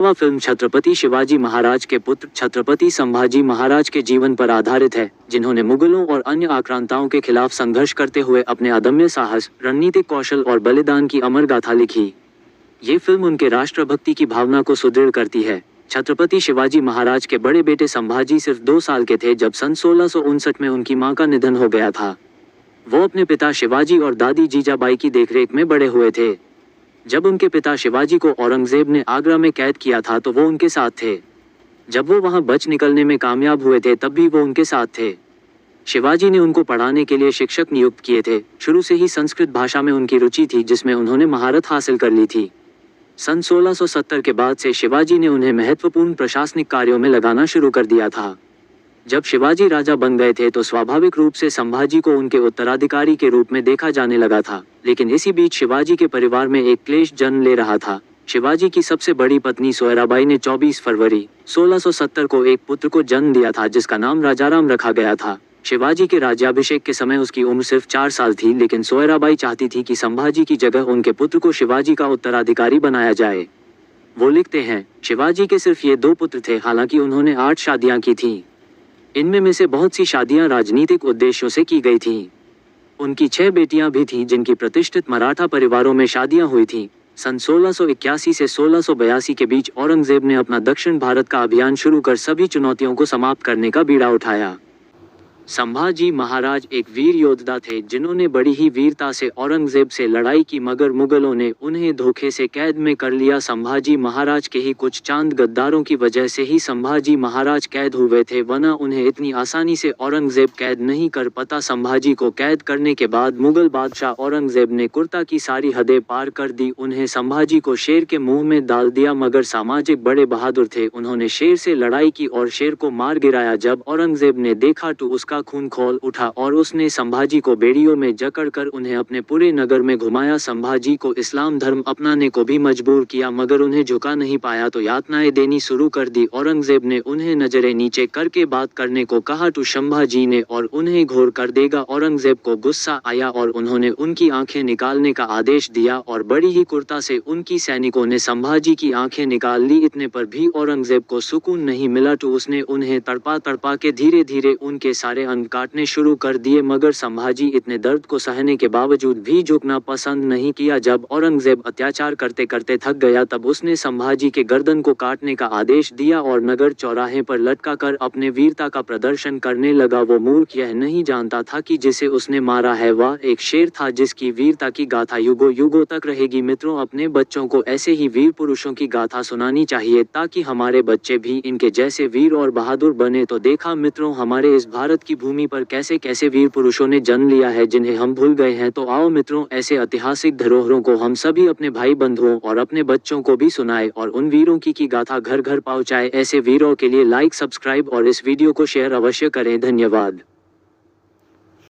वह फिल्म छत्रपति शिवाजी महाराज के पुत्र छत्रपति संभाजी महाराज के जीवन पर आधारित है, जिन्होंने मुगलों और अन्य आक्रांताओं के खिलाफ संघर्ष करते हुए अपने अदम्य साहस, रणनीतिक कौशल और बलिदान की अमर गाथा लिखी। ये फिल्म उनके राष्ट्रभक्ति की भावना को सुदृढ़ करती है। छत्रपति शिवाजी महाराज के बड़े बेटे संभाजी सिर्फ 2 साल के थे जब सन 1659 में उनकी मां का निधन हो गया था। वो अपने पिता शिवाजी और दादी जीजाबाई की देखरेख में बड़े हुए थे। जब उनके पिता शिवाजी को औरंगजेब ने आगरा में कैद किया था तो वो उनके साथ थे। जब वो वहां बच निकलने में कामयाब हुए थे तब भी वो उनके साथ थे। शिवाजी ने उनको पढ़ाने के लिए शिक्षक नियुक्त किए थे। शुरू से ही संस्कृत भाषा में उनकी रुचि थी, जिसमें उन्होंने महारत हासिल कर ली थी। सन 1670 के बाद से शिवाजी ने उन्हें महत्वपूर्ण प्रशासनिक कार्यों में लगाना शुरू कर दिया था। जब शिवाजी राजा बन गए थे तो स्वाभाविक रूप से संभाजी को उनके उत्तराधिकारी के रूप में देखा जाने लगा था, लेकिन इसी बीच शिवाजी के परिवार में एक क्लेश जन्म ले रहा था। शिवाजी की सबसे बड़ी पत्नी सोयराबाई ने 24 फरवरी 1670 को एक पुत्र को जन्म दिया था, जिसका नाम राजाराम रखा गया था। शिवाजी के राज्याभिषेक के समय उसकी उम्र सिर्फ 4 साल थी, लेकिन सोयराबाई चाहती थी कि संभाजी की जगह उनके पुत्र को शिवाजी का उत्तराधिकारी बनाया जाए। वो लिखते हैं, शिवाजी के सिर्फ ये 2 पुत्र थे, हालांकि उन्होंने 8 शादियां की थीं। इनमें में से बहुत सी शादियां राजनीतिक उद्देश्यों से की गई थीं। उनकी 6 बेटियां भी थीं जिनकी प्रतिष्ठित मराठा परिवारों में शादियां हुई थीं। सन 1681 से 1682 के बीच औरंगजेब ने अपना दक्षिण भारत का अभियान शुरू कर सभी चुनौतियों को समाप्त करने का बीड़ा उठाया। संभाजी महाराज एक वीर योद्धा थे जिन्होंने बड़ी ही वीरता से औरंगजेब से लड़ाई की, मगर मुगलों ने उन्हें धोखे से कैद में कर लिया। संभाजी महाराज के ही कुछ चांद गद्दारों की वजह से ही संभाजी महाराज कैद हुए थे, वरना उन्हें इतनी आसानी से औरंगजेब कैद नहीं कर पाता। संभाजी को कैद करने के बाद मुगल बादशाह औरंगजेब ने कुर्ता की सारी हदें पार कर दी। उन्हें संभाजी को शेर के मुंह में डाल दिया, मगर सामाजिक बड़े बहादुर थे। उन्होंने शेर से लड़ाई की और शेर को मार गिराया। जब औरंगजेब ने देखा तो उसका खून खौल उठा और उसने संभाजी को बेड़ियों में जकड़कर उन्हें अपने पूरे नगर में घुमाया। संभाजी को इस्लाम धर्म अपनाने को भी मजबूर किया, मगर उन्हें झुका नहीं पाया तो यातनाएं देनी शुरू कर दी। औरंगजेब ने उन्हें नजरें नीचे करके बात करने को कहा तो संभाजी ने और उन्हें घोर कर देगा। औरंगजेब को गुस्सा आया और उन्होंने उनकी आंखें निकालने का आदेश दिया और बड़ी ही क्रूरता से उनकी सैनिकों ने संभाजी की आंखें निकाल ली। इतने पर भी औरंगजेब को सुकून नहीं मिला तो उसने उन्हें तड़पा तड़पा के धीरे धीरे उनके सारे अंग काटने शुरू कर दिए, मगर संभाजी इतने दर्द को सहने के बावजूद भी झुकना पसंद नहीं किया। जब औरंगजेब अत्याचार करते करते थक गया तब उसने संभाजी के गर्दन को काटने का आदेश दिया और नगर चौराहे पर लटका कर अपने वीरता का प्रदर्शन करने लगा। वो मूर्ख यह नहीं जानता था कि जिसे उसने मारा है वह एक शेर था, जिसकी वीरता की गाथा युगों युगों तक रहेगी। मित्रों, अपने बच्चों को ऐसे ही वीर पुरुषों की गाथा सुनानी चाहिए ताकि हमारे बच्चे भी इनके जैसे वीर और बहादुर बने। तो देखा मित्रों, हमारे इस भारत की भूमि पर कैसे कैसे वीर पुरुषों ने जन्म लिया है जिन्हें हम भूल गए हैं। तो आओ मित्रों, ऐसे ऐतिहासिक धरोहरों को हम सभी अपने भाई बंधुओं और अपने बच्चों को भी सुनाए और उन वीरों की गाथा घर घर पहुंचाए। ऐसे वीरों के लिए लाइक, सब्सक्राइब और इस वीडियो को शेयर अवश्य करें। धन्यवाद।